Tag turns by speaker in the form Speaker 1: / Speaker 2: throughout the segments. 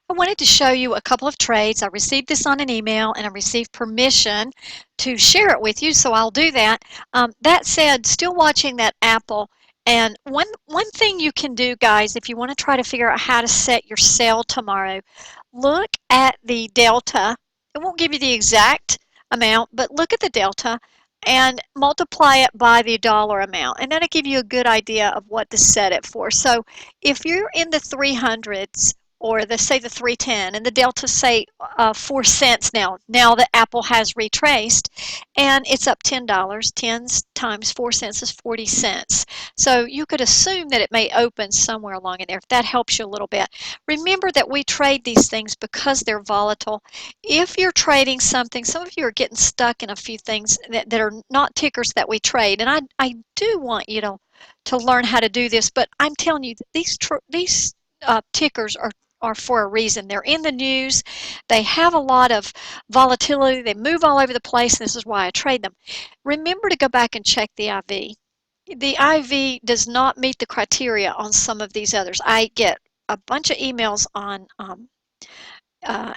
Speaker 1: I wanted to show you a couple of trades. I received this on an email and I received permission to share it with you, so I'll do that. That said, still watching that Apple. And one thing you can do, guys, if you want to try to figure out how to set your sell tomorrow, look at the delta. It won't give you the exact amount, but look at the delta and multiply it by the dollar amount, and that'll give you a good idea of what to set it for. So if you're in the 300s, or the say the 310 and the delta say 4 cents now that Apple has retraced, and it's up $10. 10 times 4 cents is 40 cents. So you could assume that it may open somewhere along in there, if that helps you a little bit. Remember that we trade these things because they're volatile. If you're trading something, some of you are getting stuck in a few things that are not tickers that we trade, and I do want you to learn how to do this, but I'm telling you that these tickers are for a reason. They're in the news. They have a lot of volatility. They move all over the place. And this is why I trade them. Remember to go back and check the IV. The IV does not meet the criteria on some of these others. I get a bunch of emails on uh,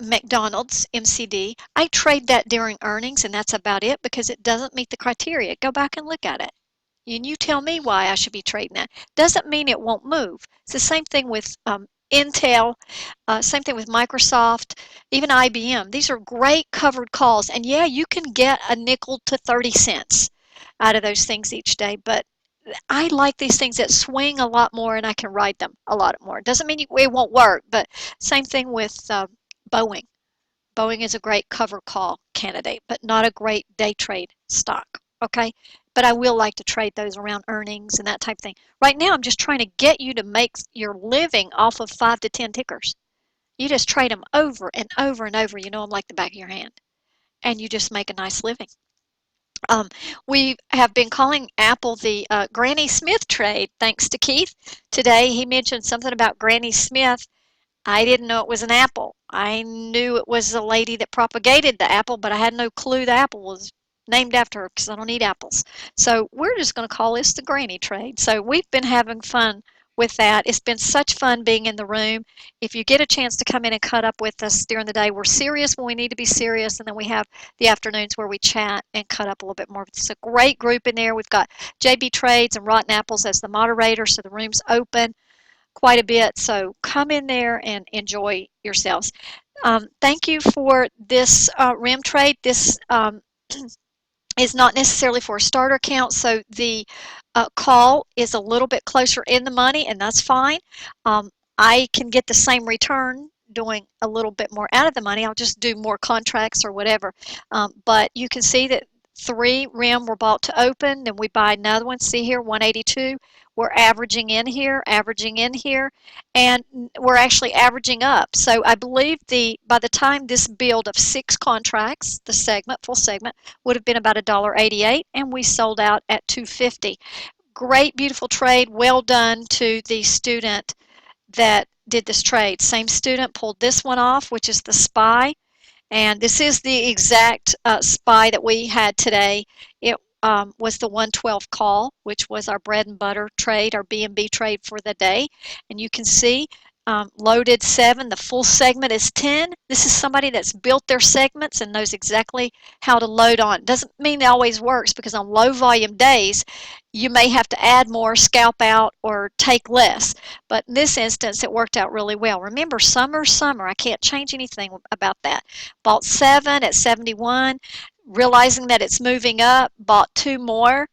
Speaker 1: McDonald's, MCD. I trade that during earnings, and that's about it because it doesn't meet the criteria. Go back and look at it. And you tell me why I should be trading that. Doesn't mean it won't move. It's the same thing with Intel, same thing with Microsoft, even IBM. These are great covered calls. And yeah, you can get a nickel to 30 cents out of those things each day, but I like these things that swing a lot more and I can ride them a lot more. Doesn't mean it won't work, but same thing with Boeing. Boeing is a great cover call candidate, but not a great day trade stock. Okay? But I will like to trade those around earnings and that type of thing. Right now, I'm just trying to get you to make your living off of 5 to 10 tickers. You just trade them over and over and over. You know them like the back of your hand. And you just make a nice living. Um, we have been calling Apple the Granny Smith trade, thanks to Keith. Today, he mentioned something about Granny Smith. I didn't know it was an apple. I knew it was a lady that propagated the apple, but I had no clue the apple was named after her because I don't eat apples. So we're just going to call this the granny trade. So we've been having fun with that. It's been such fun being in the room. If you get a chance to come in and cut up with us during the day, we're serious when we need to be serious, and then we have the afternoons where we chat and cut up a little bit more. It's a great group in there. We've got JB Trades and Rotten Apples as the moderator, so the room's open quite a bit. So come in there and enjoy yourselves. Thank you for this RIM trade. This is not necessarily for a starter account, so the call is a little bit closer in the money, and that's fine. I can get the same return doing a little bit more out of the money. I'll just do more contracts or whatever. But you can see that 3 RIM were bought to open, then we buy another one. See here, 182. We're averaging in here, and we're actually averaging up. So I believe by the time this build of 6 contracts, the full segment, would have been about $1.88, and we sold out at $2.50. Great, beautiful trade. Well done to the student that did this trade. Same student pulled this one off, which is the SPY. And this is the exact SPY that we had today. It was the 112 call, which was our bread and butter trade, our B&B trade for the day. And you can see loaded 7, the full segment is 10. This is somebody that's built their segments and knows exactly how to load on. Doesn't mean it always works, because on low volume days, you may have to add more, scalp out, or take less. But in this instance, it worked out really well. Remember, summer. I can't change anything about that. Bought 7 at 71, realizing that it's moving up, bought 2 more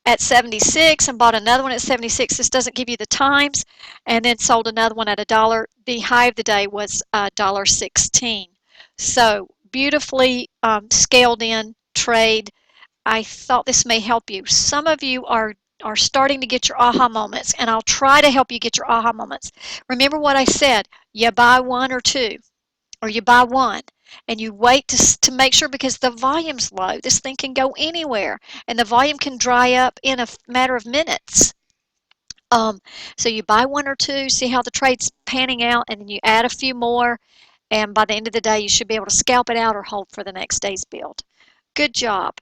Speaker 1: at 76 and bought another one at 76. This doesn't give you the times, and then sold another one at $1. The high of the day was $1.16. So beautifully scaled in trade. I thought this may help you. Some of you are starting to get your aha moments, and I'll try to help you get your aha moments. Remember what I said, you buy 1 or 2, or you buy 1, and you wait to make sure, because the volume's low. This thing can go anywhere, and the volume can dry up in a matter of minutes. So you buy 1 or 2, see how the trade's panning out, and then you add a few more, and by the end of the day, you should be able to scalp it out or hold for the next day's build. Good job.